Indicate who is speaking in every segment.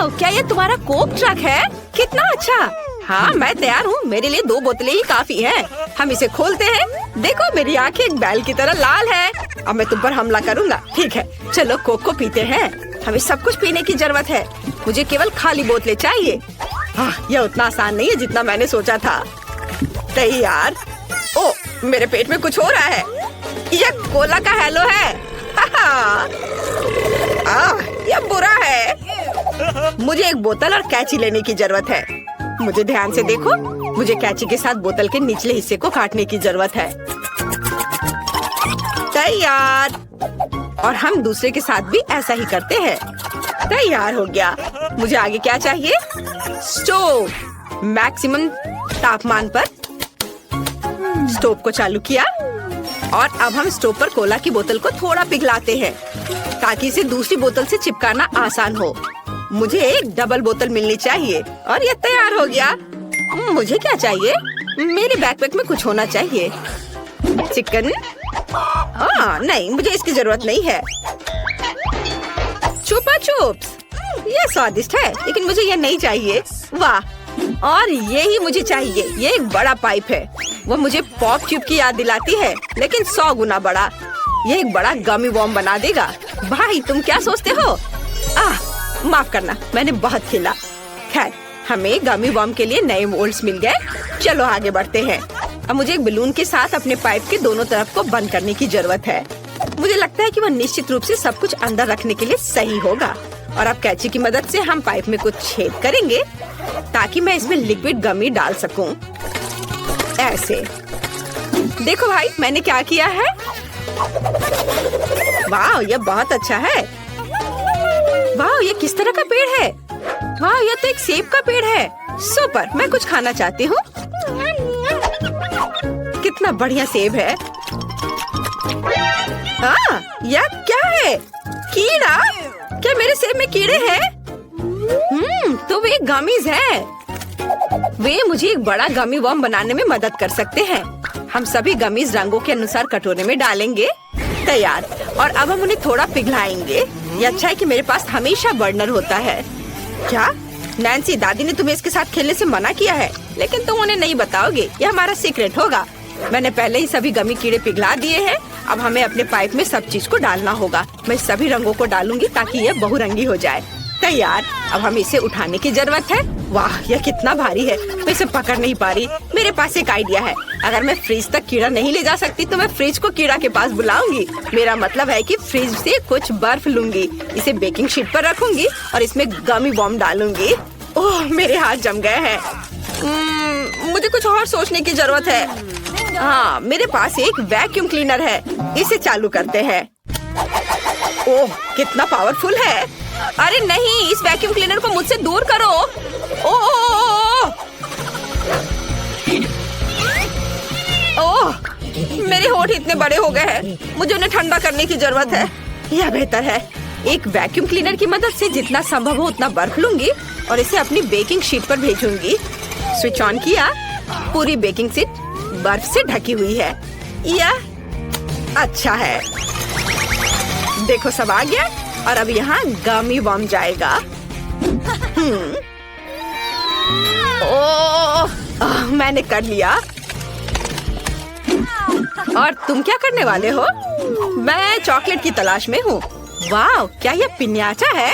Speaker 1: वाह, क्या ये तुम्हारा कोक ट्रक है? कितना अच्छा। हाँ, मैं तैयार हूँ। मेरे लिए 2 बोतलें ही काफी है। हम इसे खोलते हैं। देखो, मेरी आंखें एक बैल की तरह लाल है। अब मैं तुम पर हमला करूँगा। ठीक है, चलो कोक को पीते हैं। हमें सब कुछ पीने की जरूरत है। मुझे केवल खाली बोतलें चाहिए। यह उतना आसान नहीं है जितना मैंने सोचा था। तैयार। ओ, मेरे पेट में कुछ हो रहा है। यह कोला का हेलो है। यह बुरा है। मुझे एक बोतल और कैंची लेने की जरूरत है। मुझे ध्यान से देखो। मुझे कैंची के साथ बोतल के निचले हिस्से को काटने की जरूरत है। तैयार। और हम दूसरे के साथ भी ऐसा ही करते हैं। तैयार हो गया। मुझे आगे क्या चाहिए? स्टोव। मैक्सिमम तापमान पर स्टोव को चालू किया और अब हम स्टोव पर कोला की बोतल को थोड़ा पिघलाते हैं ताकि इसे दूसरी बोतल से चिपकाना आसान हो। मुझे एक डबल बोतल मिलनी चाहिए और ये तैयार हो गया। मुझे क्या चाहिए? मेरे बैकपैक में कुछ होना चाहिए। चिकन? नहीं, मुझे इसकी जरूरत नहीं है। चुपा चुप्स, ये स्वादिष्ट है लेकिन मुझे ये नहीं चाहिए। वाह, और ये ही मुझे चाहिए। ये एक बड़ा पाइप है। वो मुझे पॉप ट्यूब की याद दिलाती है लेकिन 100 गुना बड़ा। ये एक बड़ा गमी वॉर्म बना देगा। भाई, तुम क्या सोचते हो? माफ करना, मैंने बहुत खेला। खैर, हमें गमी वॉर्म के लिए नए मोल्ड्स मिल गए। चलो आगे बढ़ते हैं। अब मुझे एक बलून के साथ अपने पाइप के दोनों तरफ को बंद करने की जरूरत है। मुझे लगता है कि वह निश्चित रूप से सब कुछ अंदर रखने के लिए सही होगा। और अब कैंची की मदद से हम पाइप में कुछ छेद करेंगे ताकि मैं इसमें लिक्विड गमी डाल सकूं। ऐसे। देखो भाई, मैंने क्या किया है। वाह, यह बहुत अच्छा है। वाह, ये किस तरह का पेड़ है? वाह, यह तो एक सेब का पेड़ है। सुपर, मैं कुछ खाना चाहती हूँ। कितना बढ़िया सेब है। यह क्या है? कीड़ा? क्या मेरे सेब में कीड़े हैं? तो वे गमीज हैं। वे मुझे एक बड़ा गमी वॉर्म बनाने में मदद कर सकते हैं। हम सभी गमीज रंगों के अनुसार कटोरे में डालेंगे। तैयार। और अब हम उन्हें थोड़ा पिघलाएंगे। ये अच्छा है कि मेरे पास हमेशा बर्नर होता है। क्या नैन्सी, दादी ने तुम्हें इसके साथ खेलने से मना किया है लेकिन तुम उन्हें नहीं बताओगे। यह हमारा सीक्रेट होगा। मैंने पहले ही सभी गमी कीड़े पिघला दिए हैं। अब हमें अपने पाइप में सब चीज को डालना होगा। मैं सभी रंगों को डालूंगी ताकि यह बहुरंगी हो जाए। तैयार। अब हमें इसे उठाने की जरूरत है। वाह, यह कितना भारी है। मैं इसे पकड़ नहीं पा रही। मेरे पास एक आइडिया है। अगर मैं फ्रिज तक कीड़ा नहीं ले जा सकती तो मैं फ्रिज को कीड़ा के पास बुलाऊंगी। मेरा मतलब है कि फ्रिज से कुछ बर्फ लूंगी, इसे बेकिंग शीट पर रखूंगी और इसमें गमी वॉर्म डालूंगी। ओह, मेरे हाथ जम गए हैं। मुझे कुछ और सोचने की जरूरत है। मेरे पास एक वैक्यूम क्लीनर है। इसे चालू करते हैं। ओह, कितना पावरफुल है। अरे नहीं, इस वैक्यूम क्लीनर को मुझसे दूर करो। ओह, मेरे होंठ इतने बड़े हो गए हैं। मुझे उन्हें ठंडा करने की जरूरत है। यह बेहतर है। एक वैक्यूम क्लीनर की मदद से जितना संभव हो उतना बर्फ लूंगी और इसे अपनी बेकिंग शीट पर भेजूंगी। स्विच ऑन किया। पूरी बेकिंग शीट बर्फ से ढकी हुई है। यह अच्छा है। देखो, सब आ गया और अब यहाँ गमी वॉर्म जाएगा। मैंने कर लिया। और तुम क्या करने वाले हो? मैं चॉकलेट की तलाश में हूँ। वाह, क्या यह पिन्याटा है?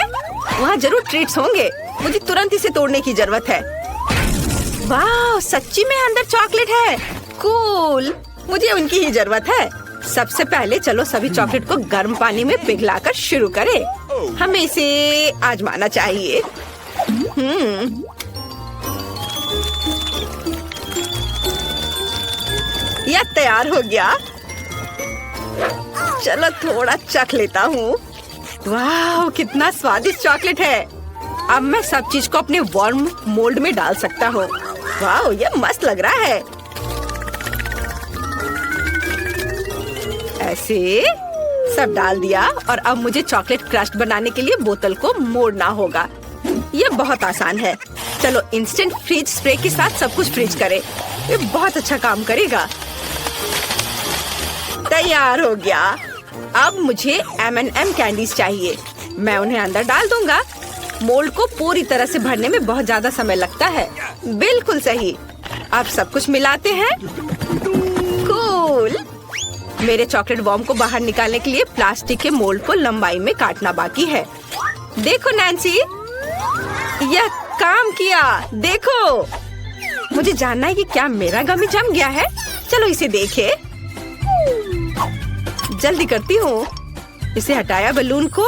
Speaker 1: वहाँ जरूर ट्रीट्स होंगे। मुझे तुरंत इसे तोड़ने की जरूरत है। वाह, सच्ची में अंदर चॉकलेट है। कूल, मुझे उनकी ही जरूरत है। सबसे पहले चलो सभी चॉकलेट को गर्म पानी में पिघलाकर शुरू करें। हमें इसे आजमाना चाहिए। यह तैयार हो गया। चलो थोड़ा चख लेता हूँ। वाह, कितना स्वादिष्ट चॉकलेट है। अब मैं सब चीज को अपने वार्म मोल्ड में डाल सकता हूँ। वाह, यह मस्त लग रहा है। ऐसे सब डाल दिया और अब मुझे चॉकलेट क्रस्ट बनाने के लिए बोतल को मोड़ना होगा। यह बहुत आसान है। चलो इंस्टेंट फ्रीज स्प्रे के साथ सब कुछ फ्रीज करें। ये बहुत अच्छा काम करेगा। तैयार हो गया। अब मुझे M&M कैंडीज चाहिए। मैं उन्हें अंदर डाल दूंगा। मोल्ड को पूरी तरह से भरने में बहुत ज्यादा समय लगता है। बिल्कुल सही। अब सब कुछ मिलाते हैं। कूल। मेरे चॉकलेट बॉम्ब को बाहर निकालने के लिए प्लास्टिक के मोल्ड को लंबाई में काटना बाकी है। देखो नैन्सी, यह काम किया। देखो, मुझे जानना है कि क्या मेरा गमी जम गया है। चलो इसे देखें। जल्दी करती हूँ। इसे हटाया बलून को।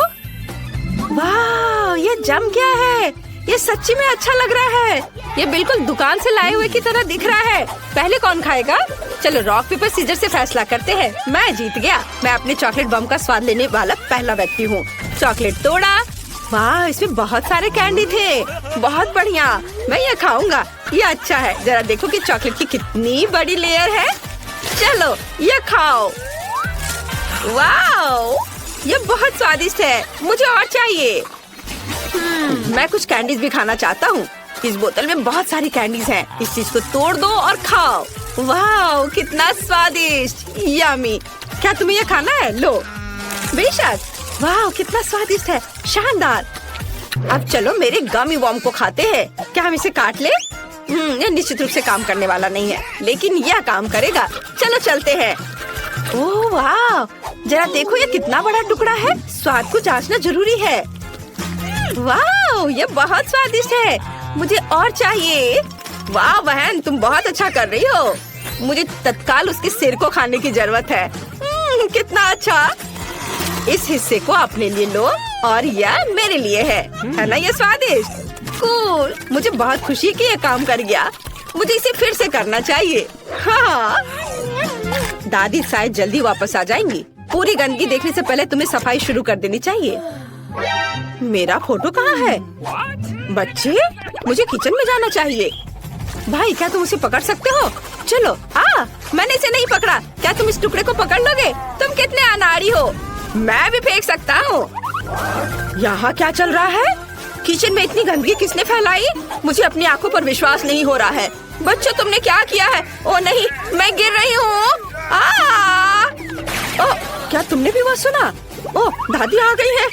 Speaker 1: वाह, ये जम गया है। ये सच्ची में अच्छा लग रहा है। ये बिल्कुल दुकान से लाए हुए की तरह दिख रहा है। पहले कौन खाएगा? चलो रॉक पेपर सीजर से फैसला करते हैं। मैं जीत गया। मैं अपने चॉकलेट बम का स्वाद लेने वाला पहला व्यक्ति हूँ। चॉकलेट तोड़ा। वाह, इसमें बहुत सारे कैंडी थे। बहुत बढ़िया, मैं ये खाऊंगा। ये अच्छा है। जरा देखो कि चॉकलेट की कितनी बड़ी लेयर है। चलो ये खाओ। वाह, ये बहुत स्वादिष्ट है। मुझे और चाहिए। मैं कुछ कैंडीज भी खाना चाहता हूँ। इस बोतल में बहुत सारी कैंडीज हैं। इस चीज को तोड़ दो और खाओ। वाह, कितना स्वादिष्ट। यम्मी। क्या तुम्हें ये खाना है? लो। बेशक। वाह, कितना स्वादिष्ट है। शानदार। अब चलो मेरे गमी वॉर्म को खाते हैं। क्या हम इसे काट ले? ये निश्चित रूप से काम करने वाला नहीं है, लेकिन यह काम करेगा। चलो चलते हैं। ओह वाह, जरा देखो ये कितना बड़ा टुकड़ा है। स्वाद को जांचना जरूरी है। वाह, ये बहुत स्वादिष्ट है। मुझे और चाहिए। वाह बहन, तुम बहुत अच्छा कर रही हो। मुझे तत्काल उसके सिर को खाने की जरूरत है। कितना अच्छा। इस हिस्से को अपने लिए लो और यह मेरे लिए है ना? ये स्वादिष्ट। कूल। मुझे बहुत खुशी कि ये काम कर गया। मुझे इसे फिर से करना चाहिए। हाँ। दादी शायद जल्दी वापस आ जाएंगी। पूरी गंदगी देखने से पहले तुम्हें सफाई शुरू कर देनी चाहिए। मेरा फोटो कहाँ है? बच्चे, मुझे किचन में जाना चाहिए। भाई, क्या तुम उसे पकड़ सकते हो? चलो। मैंने इसे नहीं पकड़ा। क्या तुम इस टुकड़े को पकड़ लोगे? तुम कितने अनाड़ी हो। मैं भी फेंक सकता हूँ। यहाँ क्या चल रहा है? किचन में इतनी गंदगी किसने फैलाई? मुझे अपनी आंखों पर विश्वास नहीं हो रहा है। बच्चों, तुमने क्या किया है? ओ नहीं, मैं गिर रही हूँ। ओह, क्या तुमने भी वो सुना? ओह, दादी आ गई है।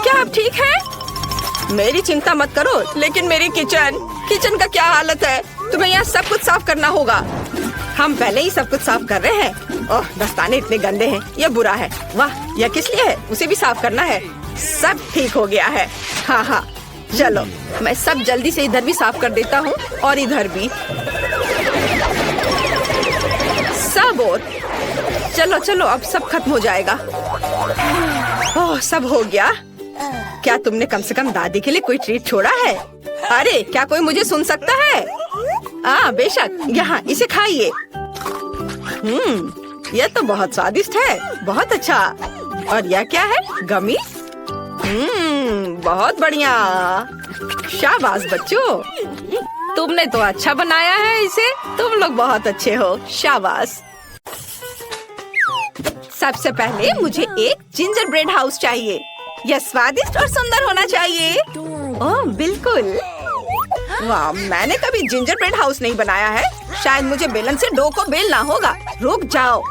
Speaker 1: क्या आप ठीक है? मेरी चिंता मत करो, लेकिन मेरी किचन का क्या हालत है? तुम्हें यहाँ सब कुछ साफ करना होगा। हम पहले ही सब कुछ साफ कर रहे हैं। ओह, दस्ताने इतने गंदे हैं। ये बुरा है। वाह, यह किस लिए है? उसे भी साफ करना है। सब ठीक हो गया है। हाँ, चलो मैं सब जल्दी से इधर भी साफ कर देता हूँ और इधर भी। सब और चलो अब सब खत्म हो जाएगा। ओह, सब हो गया। क्या तुमने कम से कम दादी के लिए कोई ट्रीट छोड़ा है? अरे, क्या कोई मुझे सुन सकता है? बेशक। यहाँ इसे खाइए। यह तो बहुत स्वादिष्ट है। बहुत अच्छा। और यह क्या है? गमी। बहुत बढ़िया। शाबाश बच्चों, तुमने तो अच्छा बनाया है इसे। तुम लोग बहुत अच्छे हो। शाबाश। सबसे पहले मुझे एक जिंजर ब्रेड हाउस चाहिए। यह स्वादिष्ट और सुंदर होना चाहिए। ओह बिल्कुल। वाह, मैंने कभी जिंजर ब्रेड हाउस नहीं बनाया है। शायद मुझे बेलन से डो को बेलना होगा। रुक जाओ।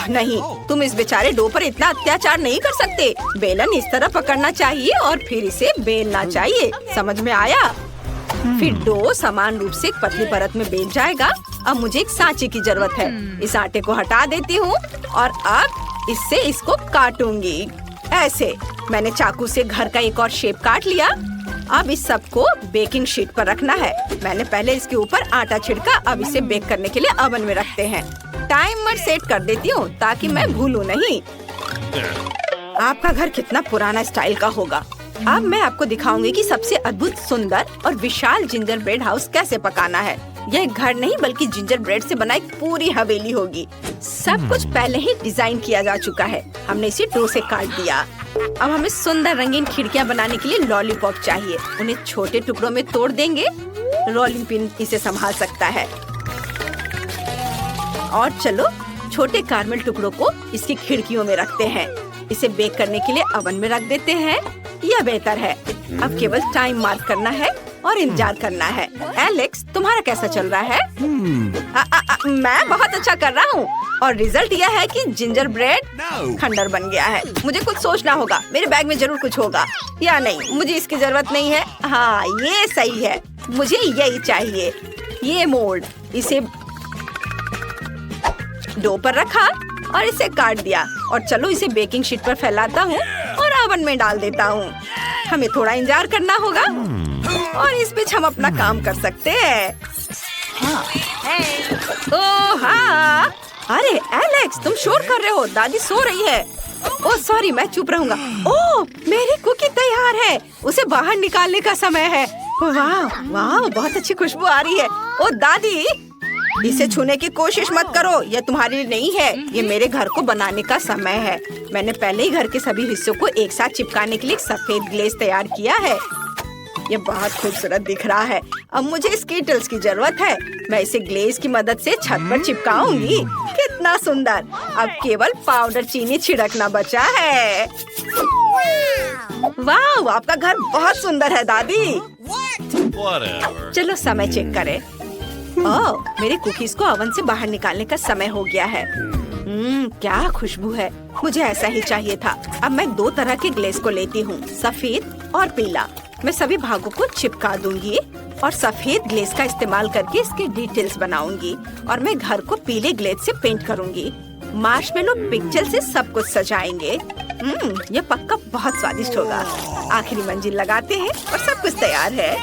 Speaker 1: नहीं, तुम इस बेचारे डो पर इतना अत्याचार नहीं कर सकते। बेलन इस तरह पकड़ना चाहिए और फिर इसे बेलना चाहिए। समझ में आया? फिर डो समान रूप से एक पतली परत में बेल जाएगा। अब मुझे एक सांचे की जरूरत है। इस आटे को हटा देती हूँ और अब इससे इसको काटूंगी। ऐसे। मैंने चाकू से घर का एक और शेप काट लिया। अब इस सब को बेकिंग शीट पर रखना है। मैंने पहले इसके ऊपर आटा छिड़का। अब इसे बेक करने के लिए ओवन में रखते हैं। टाइमर सेट कर देती हूँ ताकि मैं भूलूं नहीं। आपका घर कितना पुराना स्टाइल का होगा। अब मैं आपको दिखाऊंगी कि सबसे अद्भुत, सुंदर और विशाल जिंजर ब्रेड हाउस कैसे पकाना है। यह एक घर नहीं बल्कि जिंजर ब्रेड से बना एक पूरी हवेली होगी। सब कुछ पहले ही डिजाइन किया जा चुका है। हमने इसे डो से काट दिया। अब हमें सुंदर रंगीन खिड़कियां बनाने के लिए लॉलीपॉप चाहिए। उन्हें छोटे टुकड़ों में तोड़ देंगे। रोलिंग पिन इसे संभाल सकता है। और चलो छोटे कारमेल टुकड़ों को इसकी खिड़कियों में रखते हैं। इसे बेक करने के लिए ओवन में रख देते हैं। यह बेहतर है। अब केवल टाइम मार्क करना है और इंतजार करना है। एलेक्स, तुम्हारा कैसा चल रहा है? मैं बहुत अच्छा कर रहा हूँ और रिजल्ट यह है कि जिंजर ब्रेड खंडर बन गया है। मुझे कुछ सोचना होगा। मेरे बैग में जरूर कुछ होगा या नहीं, मुझे इसकी जरूरत नहीं है। हाँ, ये सही है, मुझे यही चाहिए। ये मोल्ड, इसे डो पर रखा और इसे काट दिया और चलो इसे बेकिंग शीट पर फैलाता हूँ और ओवन में डाल देता हूँ। हमें थोड़ा इंतजार करना होगा और इस बीच हम अपना काम कर सकते हैं। ओह हाँ, अरे एलेक्स, तुम शोर कर रहे हो। दादी सो रही है। ओह सॉरी, मैं चुप रहूंगा। ओह, मेरी कुकी तैयार है, उसे बाहर निकालने का समय है। वाह वाह, बहुत अच्छी खुशबू आ रही है। ओह दादी, इसे छूने की कोशिश मत करो, यह तुम्हारे लिए नहीं है, ये मेरे घर को बनाने का समय है। मैंने पहले ही घर के सभी हिस्सों को एक साथ चिपकाने के लिए एक सफेद ग्लेज तैयार किया है। ये बहुत खूबसूरत दिख रहा है। अब मुझे स्कीटल्स की जरूरत है। मैं इसे ग्लेज की मदद से छत पर चिपकाऊंगी। कितना सुंदर। अब केवल पाउडर चीनी छिड़कना बचा है। वाह, आपका घर बहुत सुंदर है दादी। चलो समय चेक करें। ओह, मेरे कुकीज को ओवन से बाहर निकालने का समय हो गया है। क्या खुशबू है, मुझे ऐसा ही चाहिए था। अब मैं 2 तरह के ग्लेज को लेती हूँ, सफेद और पीला। मैं सभी भागों को चिपका दूंगी और सफेद ग्लेज का इस्तेमाल करके इसके डिटेल्स बनाऊंगी और मैं घर को पीले ग्लेज से पेंट करूंगी। मार्शमेलो पिक्चर से सब कुछ सजाएंगे। यह पक्का बहुत स्वादिष्ट होगा। आखिरी मंजिल लगाते हैं और सब कुछ तैयार है।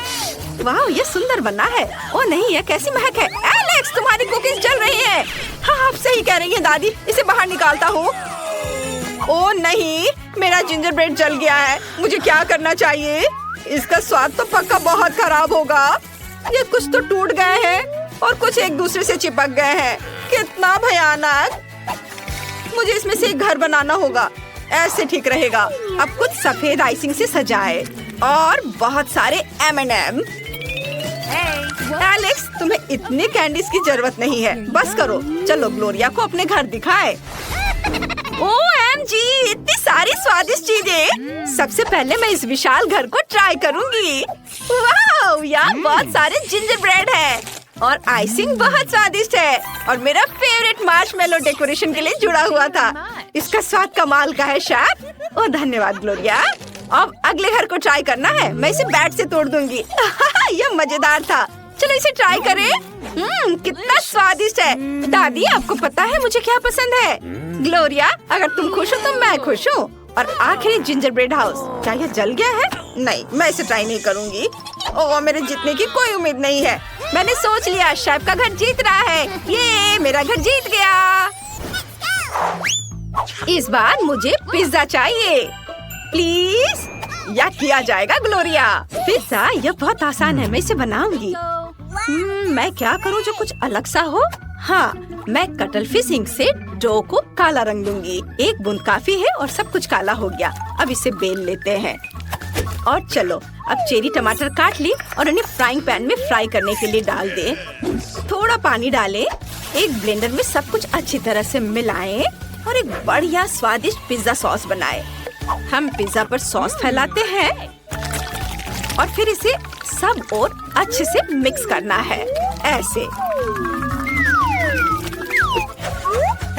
Speaker 1: वाह, ये सुंदर बना है। ओ नहीं, यह कैसी महक है। एलेक्स, तुम्हारी कुकीज जल रही हैं। हाँ, आप सही कह रही हैं दादी, इसे बाहर निकालता हूँ। ओ नहीं, मेरा जिंजर ब्रेड जल गया है। मुझे क्या करना चाहिए? इसका स्वाद तो पक्का बहुत खराब होगा। ये कुछ तो टूट गए हैं और कुछ एक दूसरे से चिपक गए हैं। कितना भयानक। मुझे इसमें से एक घर बनाना होगा, ऐसे ठीक रहेगा। अब कुछ सफेद आइसिंग से सजाए और बहुत सारे M&M। एलेक्स, तुम्हें इतने कैंडीज की जरूरत नहीं है, बस करो। चलो ग्लोरिया को अपने घर दिखाए। OMG, इतनी सारी स्वादिष्ट चीजें। सबसे पहले मैं इस विशाल घर को ट्राई करूंगी। वाह, यहाँ बहुत सारे जिंजर ब्रेड है और आइसिंग बहुत स्वादिष्ट है और मेरा फेवरेट मार्शमेलो डेकोरेशन के लिए जुड़ा हुआ था। इसका स्वाद कमाल का है शेफ। ओह धन्यवाद ग्लोरिया। अब अगले घर को ट्राई करना है। मैं इसे बैट से तोड़ दूंगी। यह मजेदार था। चलो इसे ट्राई करें। कितना स्वादिष्ट है। दादी, आपको पता है मुझे क्या पसंद है? ग्लोरिया, अगर तुम खुश हो तो मैं खुश हूँ। और आखिरी जिंजर ब्रेड हाउस, क्या यह जल गया है? नहीं, मैं इसे ट्राई नहीं करूँगी। ओह, मेरे जीतने की कोई उम्मीद नहीं है। मैंने सोच लिया, शेफ का घर जीत रहा है। ये मेरा घर जीत गया। इस बार मुझे पिज्जा चाहिए, प्लीज। या किया जाएगा ग्लोरिया। पिज्जा, यह बहुत आसान है, मैं इसे बनाऊंगी। मैं क्या करूं जो कुछ अलग सा हो? हाँ, मैं कटल फिश इंक से डो को काला रंग दूंगी। एक बूंद काफी है और सब कुछ काला हो गया। अब इसे बेल लेते हैं और चलो अब चेरी टमाटर काट ली और उन्हें फ्राइंग पैन में फ्राई करने के लिए डाल दे। थोड़ा पानी डालें, एक ब्लेंडर में सब कुछ अच्छी तरह से मिलाएं और एक बढ़िया स्वादिष्ट पिज्जा सॉस बनाएं। हम पिज्जा पर सॉस फैलाते हैं और फिर इसे सब और अच्छे से मिक्स करना है, ऐसे।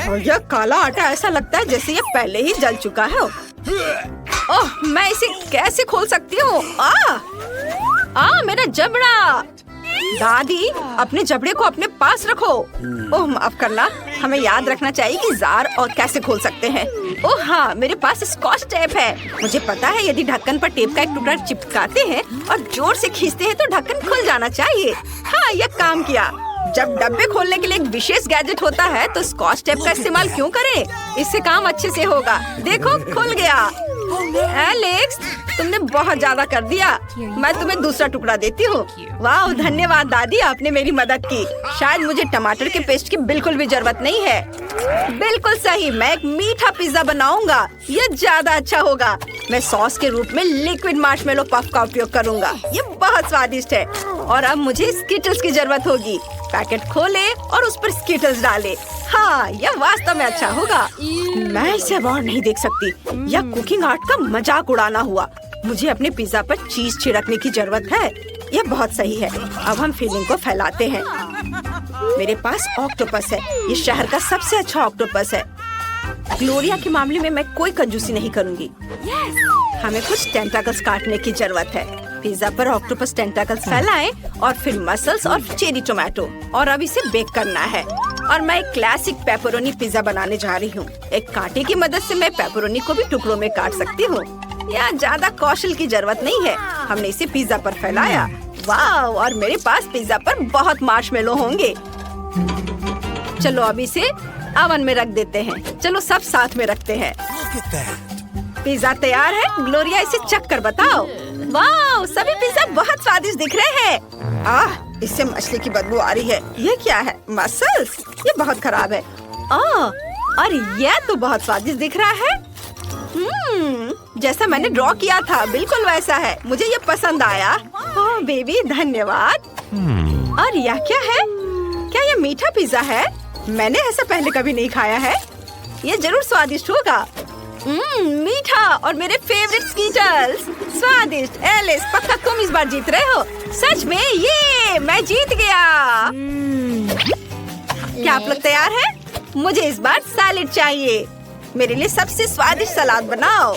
Speaker 1: और यह काला आटा ऐसा लगता है जैसे ये पहले ही जल चुका है। ओह, मैं इसे कैसे खोल सकती हूँ? मेरा जबड़ा। दादी, अपने जबड़े को अपने पास रखो। ओह माफ करना, हमें याद रखना चाहिए कि जार और कैसे खोल सकते हैं। ओह हाँ, मेरे पास स्कॉच टेप है। मुझे पता है यदि ढक्कन पर टेप का एक टुकड़ा चिपकाते हैं और जोर से खींचते हैं तो ढक्कन खुल जाना चाहिए। हाँ, यह काम किया। जब डब्बे खोलने के लिए एक विशेष गैजेट होता है तो स्कॉच टेप का इस्तेमाल क्यों करें? इससे काम अच्छे से होगा। देखो, खुल गया। एलेक्स, तुमने बहुत ज्यादा कर दिया। मैं तुम्हें दूसरा टुकड़ा देती हूँ। वाह, धन्यवाद दादी, आपने मेरी मदद की। शायद मुझे टमाटर के पेस्ट की बिल्कुल भी जरूरत नहीं है। बिल्कुल सही, मैं एक मीठा पिज्जा बनाऊंगा। यह ज्यादा अच्छा होगा। मैं सॉस के रूप में लिक्विड मार्शमेलो पफ का उपयोग करूंगा। ये बहुत स्वादिष्ट है। और अब मुझे स्कीटल्स की जरूरत होगी। पैकेट खोले और उस पर स्कीटल्स डाले। हाँ, यह वास्तव में अच्छा होगा। मैं इसे अब और नहीं देख सकती। यह कुकिंग आर्ट का मजाक उड़ाना हुआ। मुझे अपने पिज्जा पर चीज छिड़कने की जरूरत है। यह बहुत सही है। अब हम फिलिंग को फैलाते हैं। मेरे पास ऑक्टोपस है। ये शहर का सबसे अच्छा ऑक्टोपस है। ग्लोरिया के मामले में मैं कोई कंजूसी नहीं करूंगी। हमें कुछ टेंटाकल्स काटने की जरूरत है। पिज्जा पर ऑक्टोपस टेंटाकल्स फैलाएं और फिर मसल्स और चेरी टोमेटो, और अब इसे बेक करना है। और मैं एक क्लासिक पेपरोनी पिज्जा बनाने जा रही हूँ। एक कांटे की मदद से मैं पेपरोनी को भी टुकड़ों में काट सकती हूँ। यहाँ ज्यादा कौशल की जरूरत नहीं है। हमने इसे पिज्जा पर फैलाया। वाह! और मेरे पास पिज्जा पर बहुत मार्शमेलो होंगे। चलो अब इसे ओवन में रख देते हैं। चलो सब साथ में रखते हैं। पिज्जा तैयार है। ग्लोरिया इसे चख कर बताओ। वाह! सभी पिज्जा बहुत स्वादिष्ट दिख रहे हैं। इससे मछली की बदबू आ रही है। ये क्या है? मसल्स? ये बहुत खराब है। और यह तो बहुत स्वादिष्ट दिख रहा है। जैसा मैंने ड्रॉ किया था बिल्कुल वैसा है। मुझे ये पसंद आया। ओह बेबी, धन्यवाद। और यह क्या है? क्या यह मीठा पिज्जा है? मैंने ऐसा पहले कभी नहीं खाया है। ये जरूर स्वादिष्ट होगा। मीठा और मेरे फेवरेट स्कीटल्स। स्वादिष्ट। एलिस, पक्का तुम इस बार जीत रहे हो। सच में? ये मैं जीत गया। क्या आप लोग तैयार हैं? मुझे इस बार सैलेड चाहिए। मेरे लिए सबसे स्वादिष्ट सलाद बनाओ।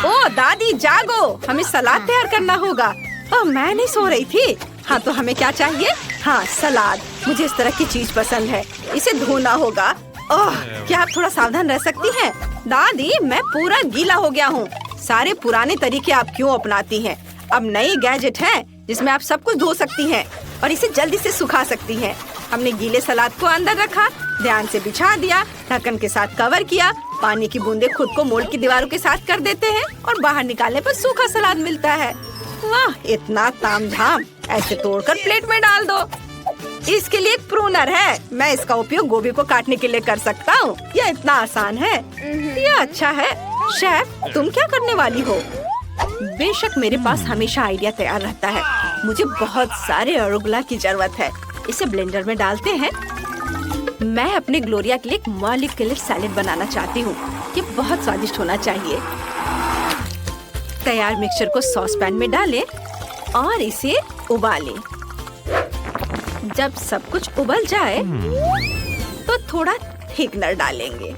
Speaker 1: ओह दादी जागो, हमें सलाद तैयार करना होगा। ओह मैं नहीं सो रही थी। हाँ तो हमें क्या चाहिए? हाँ सलाद। मुझे इस तरह की चीज पसंद है। इसे धोना होगा। ओह क्या आप थोड़ा सावधान रह सकती हैं? दादी मैं पूरा गीला हो गया हूँ। सारे पुराने तरीके आप क्यों अपनाती हैं? अब नई गैजेट है जिसमें आप सब कुछ धो सकती हैं और इसे जल्दी से सुखा सकती हैं। हमने गीले सलाद को अंदर रखा, ध्यान से बिछा दिया, ढक्कन के साथ कवर किया। पानी की बूंदें खुद को मोल्ड की दीवारों के साथ कर देते हैं और बाहर निकालने पर सूखा सलाद मिलता है। वाह इतना तामझाम। ऐसे तोड़कर प्लेट में डाल दो। इसके लिए एक प्रूनर है। मैं इसका उपयोग गोभी को काटने के लिए कर सकता हूँ। यह इतना आसान है। यह अच्छा है। शेफ तुम क्या करने वाली हो? बेशक मेरे पास हमेशा आइडिया तैयार रहता है। मुझे बहुत सारे अरुगुला की जरूरत है। इसे ब्लेंडर में डालते हैं। मैं अपने ग्लोरिया के लिए एक मॉलिक्यूलर सैलेड बनाना चाहती हूँ। ये बहुत स्वादिष्ट होना चाहिए। तैयार मिक्सचर को सॉस पैन में डालें और इसे उबालें। जब सब कुछ उबल जाए तो थोड़ा थिकनर डालेंगे।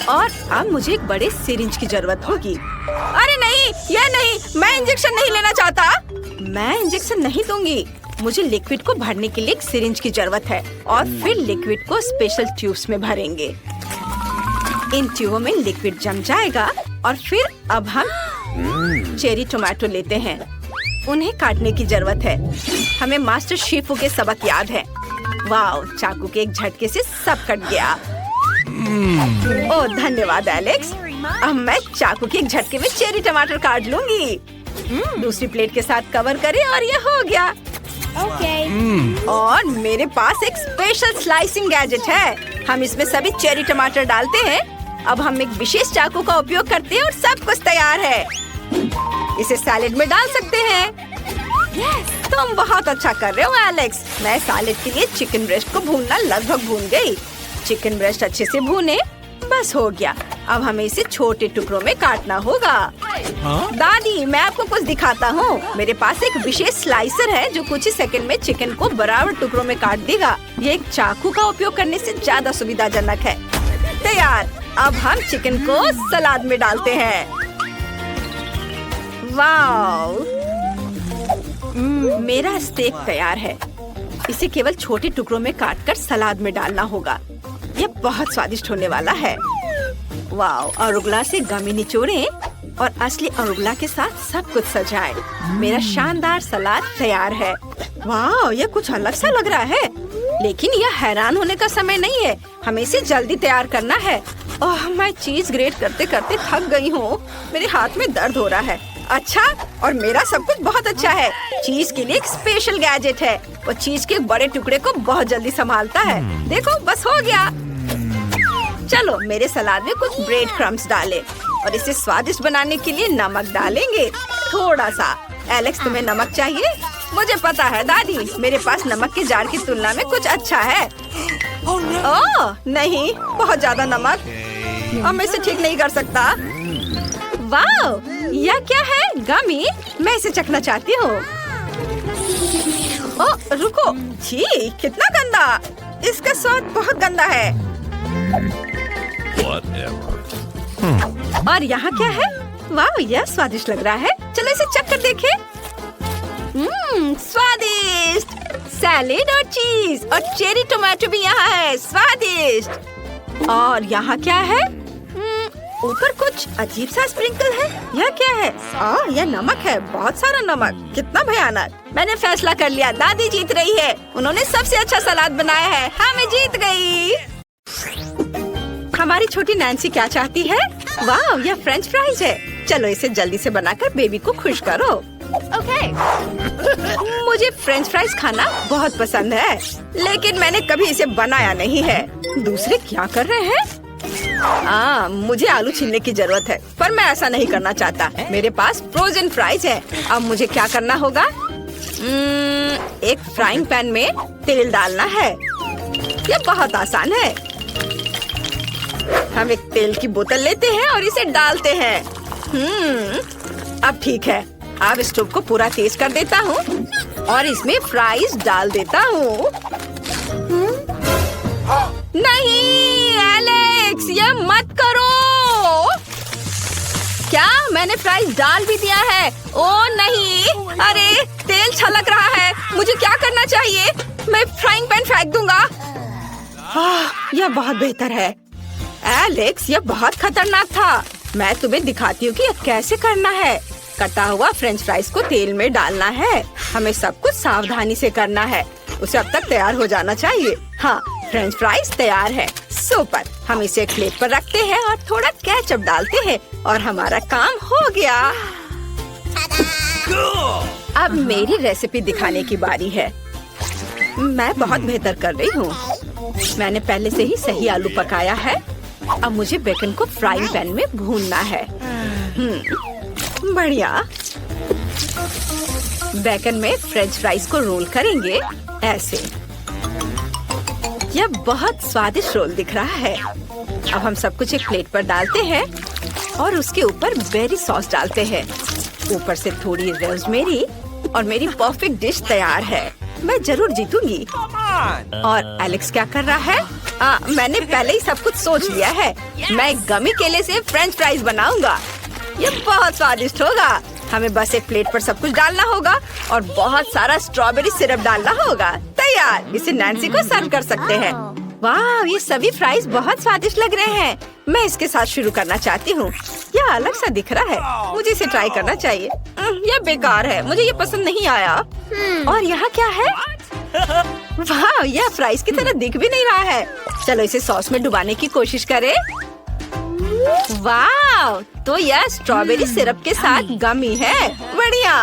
Speaker 1: और अब मुझे एक बड़े सिरिंज की जरूरत होगी। अरे नहीं, यह नहीं, मैं इंजेक्शन नहीं लेना चाहता। मैं इंजेक्शन नहीं दूंगी। मुझे लिक्विड को भरने के लिए एक सिरिंज की जरूरत है और फिर लिक्विड को स्पेशल ट्यूब्स में भरेंगे। इन ट्यूबों में लिक्विड जम जाएगा और फिर अब हम चेरी टोमेटो लेते हैं। उन्हें काटने की जरूरत है। हमें मास्टर शेफों के सबक याद है। वाह चाकू के एक झटके से सब कट गया। ओह धन्यवाद एलेक्स। अब मैं चाकू के एक झटके में चेरी टमाटर काट लूंगी। दूसरी प्लेट के साथ कवर करें और ये हो गया। और मेरे पास एक स्पेशल स्लाइसिंग गैजेट है। हम इसमें सभी चेरी टमाटर डालते हैं। अब हम एक विशेष चाकू का उपयोग करते हैं और सब कुछ तैयार है। इसे सैलेड में डाल सकते हैं। तुम बहुत अच्छा कर रहे हो एलेक्स। मैं सैलेड के लिए चिकन ब्रेस्ट को भूनना लगभग भून गई। चिकन ब्रेस्ट अच्छे से भूने, बस हो गया। अब हमें इसे छोटे टुकड़ों में काटना होगा। दादी मैं आपको कुछ दिखाता हूँ। मेरे पास एक विशेष स्लाइसर है जो कुछ ही सेकंड में चिकन को बराबर टुकड़ों में काट देगा। ये एक चाकू का उपयोग करने से ज्यादा सुविधाजनक है। तैयार। अब हम चिकन को सलाद में डालते हैं। वाव मेरा स्टेक तैयार है। इसे केवल छोटे टुकड़ों में काटकर सलाद में डालना होगा। ये बहुत स्वादिष्ट होने वाला है। वाव अरुगुला से गमी निचोड़ें और असली अरुगुला के साथ सब कुछ सजाएं। मेरा शानदार सलाद तैयार है। वाह ये कुछ अलग सा लग रहा है, लेकिन यह हैरान होने का समय नहीं है। हमें इसे जल्दी तैयार करना है। ओह मैं चीज ग्रेट करते करते थक गई हूँ। मेरे हाथ में दर्द हो रहा है। अच्छा और मेरा सब कुछ बहुत अच्छा है। चीज के लिए एक स्पेशल गैजेट है। वो चीज के बड़े टुकड़े को बहुत जल्दी संभालता है। देखो बस हो गया। चलो मेरे सलाद में कुछ ब्रेड क्रम्स डालें और इसे स्वादिष्ट बनाने के लिए नमक डालेंगे थोड़ा सा। एलेक्स तुम्हें नमक चाहिए? मुझे पता है दादी, मेरे पास नमक के जार की तुलना में कुछ अच्छा है। ओह नहीं, बहुत ज्यादा नमक। अब मैं इसे ठीक नहीं कर सकता। वाह यह क्या है? गमी, मैं इसे चखना चाहती हूँ। ओ रुको, छी कितना गंदा, इसका स्वाद बहुत गंदा है। और यहाँ क्या है? वाह, यह स्वादिष्ट लग रहा है। चलो इसे चख कर देखें। स्वादिष्ट। सैलेड और चीज और चेरी टोमेटो भी यहाँ है, स्वादिष्ट। और यहाँ क्या है? ऊपर कुछ अजीब सा स्प्रिंकल है। यह क्या है? यह नमक है, बहुत सारा नमक। कितना भयानक। मैंने फैसला कर लिया, दादी जीत रही है। उन्होंने सबसे अच्छा सलाद बनाया है। हाँ, मैं जीत गई। हमारी छोटी नैन्सी क्या चाहती है? वाह, यह फ्रेंच फ्राइज है। चलो इसे जल्दी से बनाकर बेबी को खुश करो। ओके। मुझे फ्रेंच फ्राइज खाना बहुत पसंद है, लेकिन मैंने कभी इसे बनाया नहीं है। दूसरे क्या कर रहे हैं? मुझे आलू छीलने की जरूरत है, पर मैं ऐसा नहीं करना चाहता। मेरे पास फ्रोजन फ्राइज है। अब मुझे क्या करना होगा? एक फ्राइंग पैन में तेल डालना है। यह बहुत आसान है। हम एक तेल की बोतल लेते हैं और इसे डालते हैं। अब ठीक है। अब स्टोव को पूरा तेज कर देता हूँ और इसमें फ्राइज डाल देता हूँ। नहीं एलेक्स, यह मत करो। क्या मैंने फ्राइज डाल भी दिया है? ओ नहीं, अरे तेल छलक रहा है। मुझे क्या करना चाहिए? मैं फ्राइंग पैन फेंक दूंगा। यह बहुत बेहतर है। एलेक्स, यह बहुत खतरनाक था। मैं तुम्हें दिखाती हूँ कि यह कैसे करना है। कटा हुआ फ्रेंच फ्राइज को तेल में डालना है। हमें सब कुछ सावधानी से करना है। उसे अब तक तैयार हो जाना चाहिए। हाँ, फ्रेंच फ्राइज तैयार है। सुपर। हम इसे एक प्लेट पर रखते हैं और थोड़ा केचप डालते हैं और हमारा काम हो गया। अब मेरी रेसिपी दिखाने की बारी है। मैं बहुत बेहतर कर रही हूँ। मैंने पहले से ही सही आलू पकाया है। अब मुझे बेकन को फ्राइंग पैन में भूनना है। बढ़िया। बेकन में फ्रेंच फ्राइज को रोल करेंगे ऐसे। यह बहुत स्वादिष्ट रोल दिख रहा है। अब हम सब कुछ एक प्लेट पर डालते हैं और उसके ऊपर बेरी सॉस डालते हैं। ऊपर से थोड़ी रोज़मेरी और मेरी परफेक्ट डिश तैयार है। मैं जरूर जीतूंगी। और एलेक्स क्या कर रहा है? मैंने पहले ही सब कुछ सोच लिया है। मैं गमी केले से फ्रेंच फ्राइज बनाऊंगा। यह बहुत स्वादिष्ट होगा। हमें बस एक प्लेट पर सब कुछ डालना होगा और बहुत सारा स्ट्रॉबेरी सिरप डालना होगा। तैयार। इसे नैन्सी को सर्व कर सकते हैं। वाह, ये सभी फ्राइज बहुत स्वादिष्ट लग रहे हैं। मैं इसके साथ शुरू करना चाहती हूँ। यह अलग सा दिख रहा है। मुझे इसे ट्राई करना चाहिए। यह बेकार है, मुझे ये पसंद नहीं आया। और यहाँ क्या है? वाह, यह फ्राइज की तरह दिख भी नहीं रहा है। चलो इसे सॉस में डुबाने की कोशिश करें। वाह, तो यह स्ट्रॉबेरी सिरप के साथ गमी है। बढ़िया।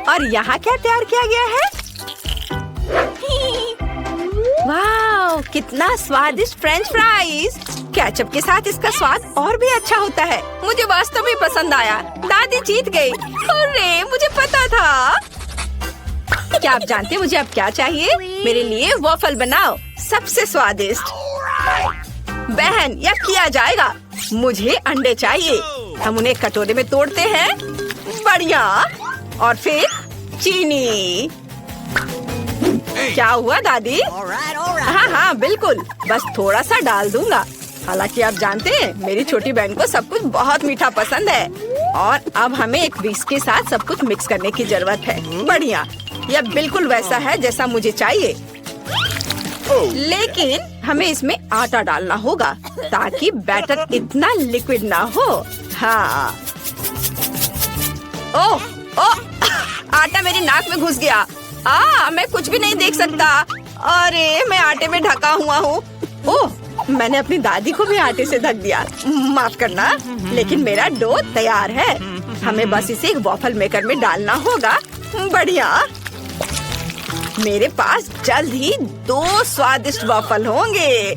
Speaker 1: और यहाँ क्या तैयार किया गया है? वाह, कितना स्वादिष्ट फ्रेंच फ्राइज। केचप के साथ इसका स्वाद और भी अच्छा होता है। मुझे वास्तव में पसंद आया। दादी जीत गई। अरे, मुझे पता था। क्या आप जानते हैं मुझे अब क्या चाहिए? मेरे लिए वॉफल बनाओ, सबसे स्वादिष्ट। बहन, यह किया जाएगा। मुझे अंडे चाहिए। हम उन्हें कटोरे में तोड़ते हैं। बढ़िया। और फिर चीनी। क्या हुआ दादी? हाँ, बिल्कुल। बस थोड़ा सा डाल दूंगा। हालांकि आप जानते हैं मेरी छोटी बहन को सब कुछ बहुत मीठा पसंद है। और अब हमें एक विस्क के साथ सब कुछ मिक्स करने की जरूरत है। बढ़िया। यह बिल्कुल वैसा है जैसा मुझे चाहिए, लेकिन हमें इसमें आटा डालना होगा ताकि बैटर इतना लिक्विड ना हो। हाँ। ओह, आटा मेरी नाक में घुस गया। मैं कुछ भी नहीं देख सकता। अरे, मैं आटे में ढका हुआ हूँ। ओह, मैंने अपनी दादी को भी आटे से ढक दिया। माफ करना, लेकिन मेरा डो तैयार है। हमें बस इसे एक वॉफल मेकर में डालना होगा। बढ़िया। मेरे पास जल्द ही 2 स्वादिष्ट वॉफल होंगे।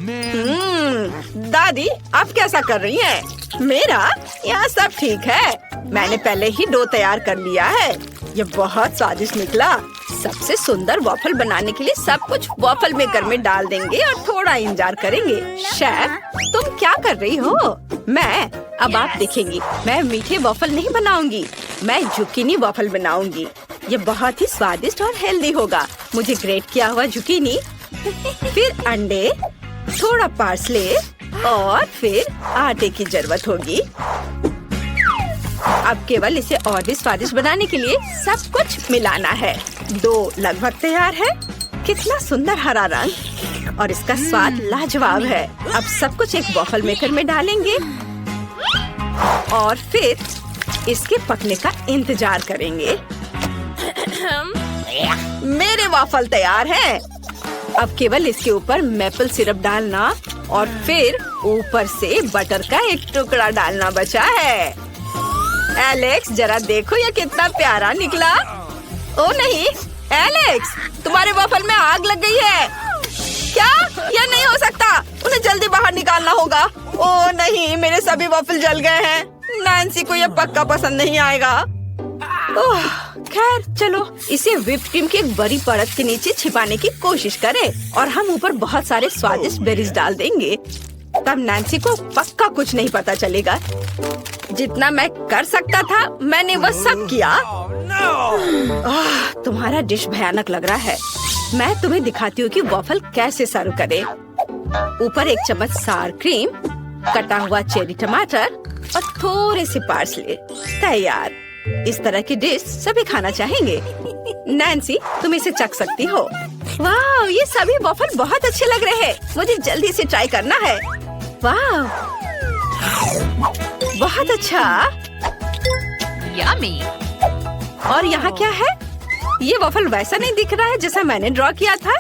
Speaker 1: दादी, आप कैसा कर रही हैं? मेरा यहाँ सब ठीक है। मैंने पहले ही डो तैयार कर लिया है। ये बहुत स्वादिष्ट निकला। सबसे सुंदर वॉफल बनाने के लिए सब कुछ वॉफल मेकर में डाल देंगे और थोड़ा इंतजार करेंगे। शेफ, तुम क्या कर रही हो? अब आप देखेंगी, मैं मीठे वॉफल नहीं बनाऊंगी, मैं जुकीनी वॉफल बनाऊंगी। ये बहुत ही स्वादिष्ट और हेल्दी होगा। मुझे ग्रेट किया हुआ जुकीनी, फिर अंडे, थोड़ा पार्सले और फिर आटे की जरूरत होगी। अब केवल इसे और भी स्वादिष्ट बनाने के लिए सब कुछ मिलाना है। डो लगभग तैयार है। कितना सुंदर हरा रंग और इसका स्वाद लाजवाब है। अब सब कुछ एक वॉफल मेकर में डालेंगे और फिर इसके पकने का इंतजार करेंगे। मेरे वॉफल तैयार हैं। अब केवल इसके ऊपर मैपल सिरप डालना और फिर ऊपर से बटर का एक टुकड़ा डालना बचा है। एलेक्स, जरा देखो ये कितना प्यारा निकला। ओ नहीं, एलेक्स, तुम्हारे वॉफल में आग लग गई है। क्या? यह नहीं हो सकता, उन्हें जल्दी बाहर निकालना होगा। ओ नहीं, मेरे सभी वॉफल जल गए हैं। नैन्सी को यह पक्का पसंद नहीं आएगा। ओह, खैर चलो इसे व्हिप्ड क्रीम की एक बड़ी परत के नीचे छिपाने की कोशिश करें और हम ऊपर बहुत सारे स्वादिष्ट बेरीज डाल देंगे। तब नैन्सी को पक्का कुछ नहीं पता चलेगा। जितना मैं कर सकता था मैंने वह सब किया। तुम्हारा डिश भयानक लग रहा है। मैं तुम्हें दिखाती हूँ कि वॉफल कैसे सर्व करें। ऊपर एक चम्मच सार क्रीम, कटा हुआ चेरी टमाटर और थोड़े से पार्सले। तैयार। इस तरह की डिश सभी खाना चाहेंगे। नैन्सी, तुम इसे चख सकती हो। वाह, ये सभी वॉफल बहुत अच्छे लग रहे हैं। मुझे जल्दी से ट्राई करना है। वाह, बहुत अच्छा।
Speaker 2: यम्मी।
Speaker 1: और यहाँ क्या है? ये वॉफल वैसा नहीं दिख रहा है जैसा मैंने ड्रॉ किया था।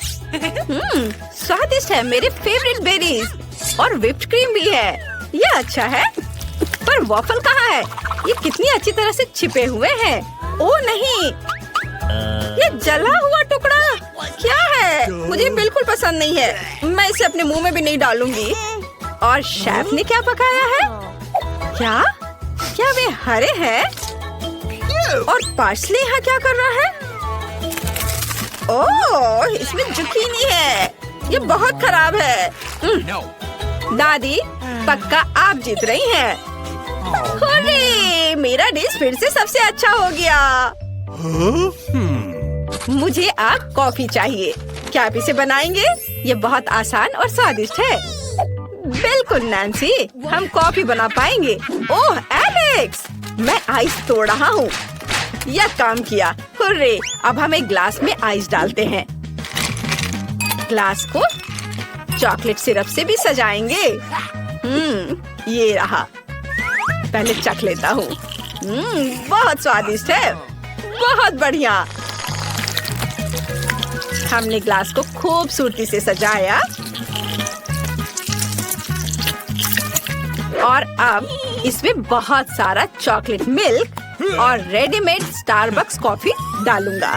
Speaker 1: स्वादिष्ट है। मेरे फेवरेट बेरीज और व्हिप्ड क्रीम भी है। ये अच्छा है, पर वॉफल कहाँ है? ये कितनी अच्छी तरह से छिपे हुए हैं। ओ नहीं, ये जला हुआ टुकड़ा क्या है? मुझे बिल्कुल पसंद नहीं है। मैं इसे अपने मुंह में भी नहीं डालूंगी। और शेफ ने क्या पकाया है? क्या क्या वे हरे हैं? और पार्सले यहाँ क्या कर रहा है? ओह, इसमें जुकीनी है। ये बहुत खराब है। दादी, पक्का आप जीत रही हैं। अरे, मेरा डिश फिर से सबसे अच्छा हो गया। मुझे अब कॉफी चाहिए। क्या आप इसे बनाएंगे? ये बहुत आसान और स्वादिष्ट है। बिल्कुल नैन्सी, हम कॉफी बना पाएंगे। ओह एलेक्स, मैं आइस तोड़ रहा हूँ। यह काम किया। हुर्रे, अब हम एक ग्लास में आइस डालते हैं। ग्लास को चॉकलेट सिरप से भी सजाएंगे। ये रहा। पहले चख लेता हूँ। बहुत स्वादिष्ट है। बहुत बढ़िया। हमने ग्लास को खूबसूरती से सजाया और अब इसमें बहुत सारा चॉकलेट मिल्क और रेडीमेड स्टारबक्स कॉफी डालूंगा।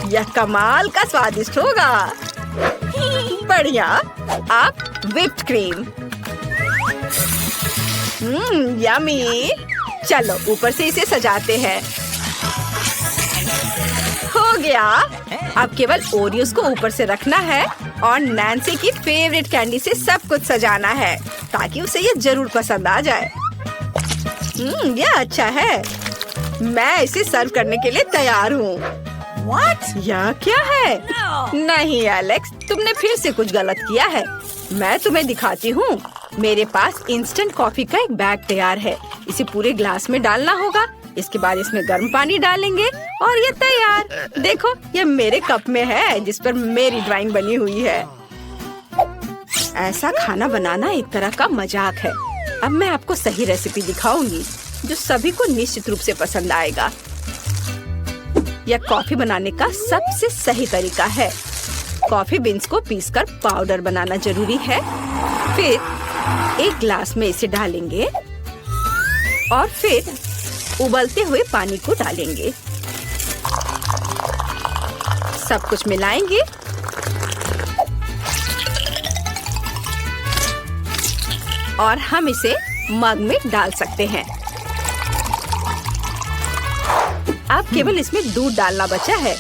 Speaker 1: यह कमाल का स्वादिष्ट होगा। बढ़िया। अब व्हिप्ड क्रीम। यम्मी। चलो ऊपर से इसे सजाते हैं। हो गया। अब केवल ओरियोस को ऊपर से रखना है और नैन्सी की फेवरेट कैंडी से सब कुछ सजाना है ताकि उसे ये जरूर पसंद आ जाए। यह अच्छा है। मैं इसे सर्व करने के लिए तैयार हूँ। यह क्या है? नहीं एलेक्स, तुमने फिर से कुछ गलत किया है। मैं तुम्हें दिखाती हूँ। मेरे पास इंस्टेंट कॉफी का एक बैग तैयार है। इसे पूरे ग्लास में डालना होगा। इसके बाद इसमें गर्म पानी डालेंगे और ये तैयार। देखो, ये मेरे कप में है जिस पर मेरी ड्राइंग बनी हुई है। ऐसा खाना बनाना एक तरह का मजाक है। अब मैं आपको सही रेसिपी दिखाऊंगी जो सभी को निश्चित रूप से पसंद आएगा। यह कॉफी बनाने का सबसे सही तरीका है। कॉफी बीन्स को पीसकर पाउडर बनाना जरूरी है। फिर एक ग्लास में इसे डालेंगे और फिर उबलते हुए पानी को डालेंगे। सब कुछ मिलाएंगे और हम इसे मग में डाल सकते हैं। अब केवल इसमें दूध डालना बचा है,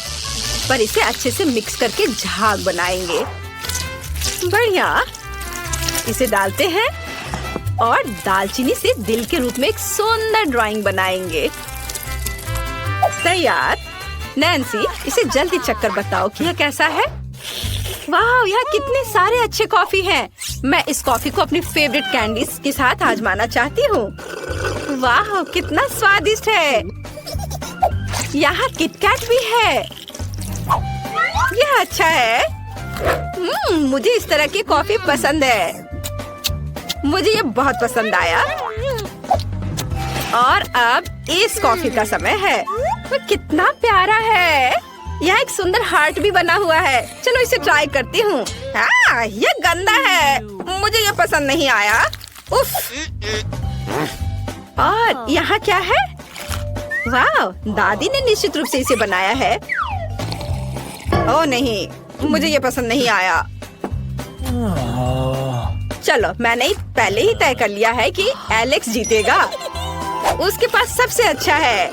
Speaker 1: पर इसे अच्छे से मिक्स करके झाग बनाएंगे। बढ़िया, इसे डालते हैं और दालचीनी से दिल के रूप में एक सुंदर ड्राइंग बनाएंगे। तैयार। नैन्सी, इसे जल्दी चक्कर बताओ कि यह कैसा है। वाह, यहाँ कितने सारे अच्छे कॉफी हैं। मैं इस कॉफी को अपनी फेवरेट कैंडीज के साथ आजमाना चाहती हूँ। वाह, कितना स्वादिष्ट है। यहाँ किटकैट भी है। यह अच्छा है। मुझे इस तरह की कॉफी पसंद है। मुझे ये बहुत पसंद आया। और अब इस कॉफी का समय है। वो कितना प्यारा है। यहाँ एक सुंदर हार्ट भी बना हुआ है। चलो इसे ट्राई करती हूँ। ये गंदा है, मुझे ये पसंद नहीं आया। उफ। और यहाँ क्या है? वाह, दादी ने निश्चित रूप से इसे बनाया है। ओह नहीं, मुझे ये पसंद नहीं आया। चलो, मैंने पहले ही तय कर लिया है कि एलेक्स जीतेगा। उसके पास सबसे अच्छा है।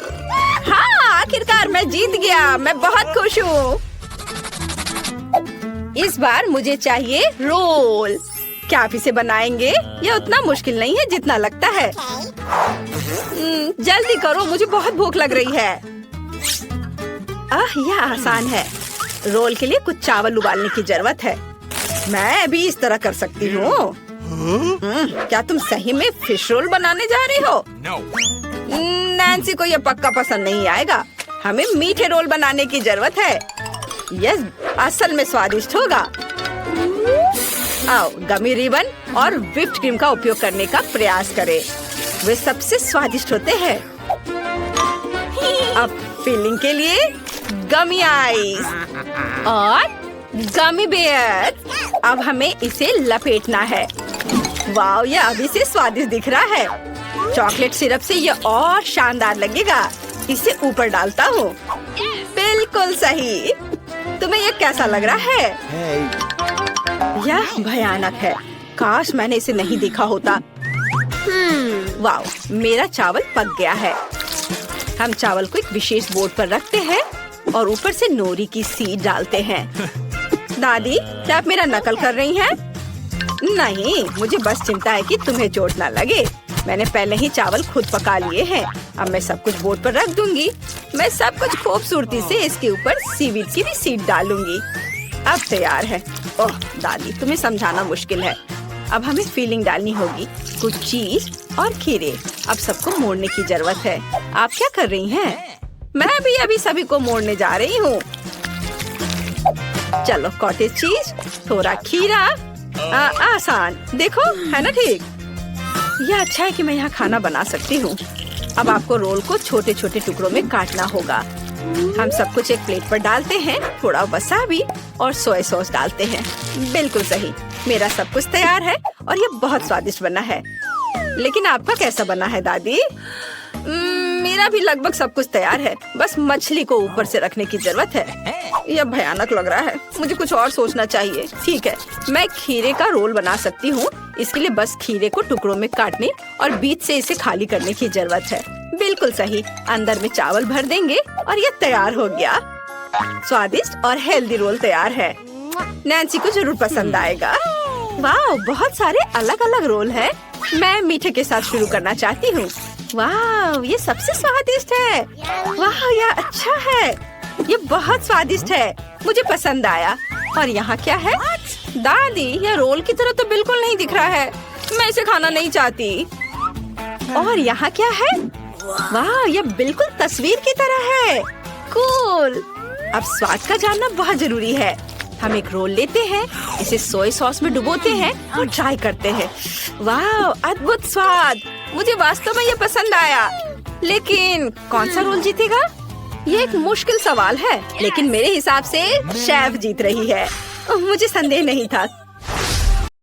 Speaker 1: हाँ, आखिरकार मैं जीत गया। मैं बहुत खुश हूँ। इस बार मुझे चाहिए रोल। क्या आप इसे बनाएंगे? यह उतना मुश्किल नहीं है जितना लगता है। जल्दी करो, मुझे बहुत भूख लग रही है। यह आसान है। रोल के लिए कुछ चावल उबालने की जरूरत है। मैं भी इस तरह कर सकती हूँ। क्या तुम सही में फिश रोल बनाने जा रही हो? नैन्सी को यह पक्का पसंद नहीं आएगा। हमें मीठे रोल बनाने की जरूरत है। यह असल में स्वादिष्ट होगा। आओ, गमी रिबन और व्हिप्ड क्रीम का उपयोग करने का प्रयास करें। वे सबसे स्वादिष्ट होते हैं। अब फिलिंग के लिए गमी आइस और गमी बेयर। अब हमें इसे लपेटना है। वाह, यह अभी से स्वादिष्ट दिख रहा है। चॉकलेट सिरप से यह और शानदार लगेगा। इसे ऊपर डालता हूँ। बिल्कुल सही। तुम्हें यह कैसा लग रहा है? यह भयानक है। काश मैंने इसे नहीं देखा होता। वाह, मेरा चावल पक गया है। हम चावल को एक विशेष बोर्ड पर रखते हैं और ऊपर से नोरी की सीड डालते हैं। दादी, क्या आप मेरा नकल कर रही हैं? नहीं, मुझे बस चिंता है कि तुम्हें चोट ना लगे। मैंने पहले ही चावल खुद पका लिए हैं। अब मैं सब कुछ बोर्ड पर रख दूंगी। मैं सब कुछ खूबसूरती से इसके ऊपर सीवीड की भी सीड डालूंगी। अब तैयार है। ओह दादी, तुम्हें समझाना मुश्किल है। अब हमें फीलिंग डालनी होगी, कुछ चीज और खीरे। अब सबको मोड़ने की जरूरत है। आप क्या कर रही हैं? मैं भी अभी सभी को मोड़ने जा रही हूँ। चलो, कॉटेज चीज, थोड़ा खीरा। आसान, देखो, है ना ठीक? यह अच्छा है कि मैं यहाँ खाना बना सकती हूँ। अब आपको रोल को छोटे छोटे टुकड़ों में काटना होगा। हम सब कुछ एक प्लेट पर डालते हैं। थोड़ा वसाबी और सोया सॉस डालते हैं। बिल्कुल सही। मेरा सब कुछ तैयार है और ये बहुत स्वादिष्ट बना है। लेकिन आपका कैसा बना है दादी? मेरा भी लगभग सब कुछ तैयार है। बस मछली को ऊपर से रखने की जरूरत है। यह भयानक लग रहा है। मुझे कुछ और सोचना चाहिए। ठीक है, मैं खीरे का रोल बना सकती हूँ। इसके लिए बस खीरे को टुकड़ों में काटने और बीच से इसे खाली करने की जरूरत है। बिल्कुल सही। अंदर में चावल भर देंगे और ये तैयार हो गया। स्वादिष्ट और हेल्दी रोल तैयार है। नैन्सी को जरूर पसंद आएगा। वाह, बहुत सारे अलग अलग रोल है। मैं मीठे के साथ शुरू करना चाहती हूँ। वाह, ये सबसे स्वादिष्ट है। वाह, यह अच्छा है। ये बहुत स्वादिष्ट है। मुझे पसंद आया। और यहाँ क्या है? दादी, यह रोल की तरह तो बिल्कुल नहीं दिख रहा है। मैं इसे खाना नहीं चाहती। और यहाँ क्या है? वाह, यह बिल्कुल तस्वीर की तरह है। कूल। अब स्वाद का जानना बहुत जरूरी है। हम एक रोल लेते हैं, इसे सोया सॉस में डुबोते हैं और ट्राई करते हैं। वाह, अद्भुत स्वाद। मुझे वास्तव में ये पसंद आया। लेकिन कौन सा रोल जीतेगा? ये एक मुश्किल सवाल है, लेकिन मेरे हिसाब से शेफ जीत रही है। मुझे संदेह नहीं था।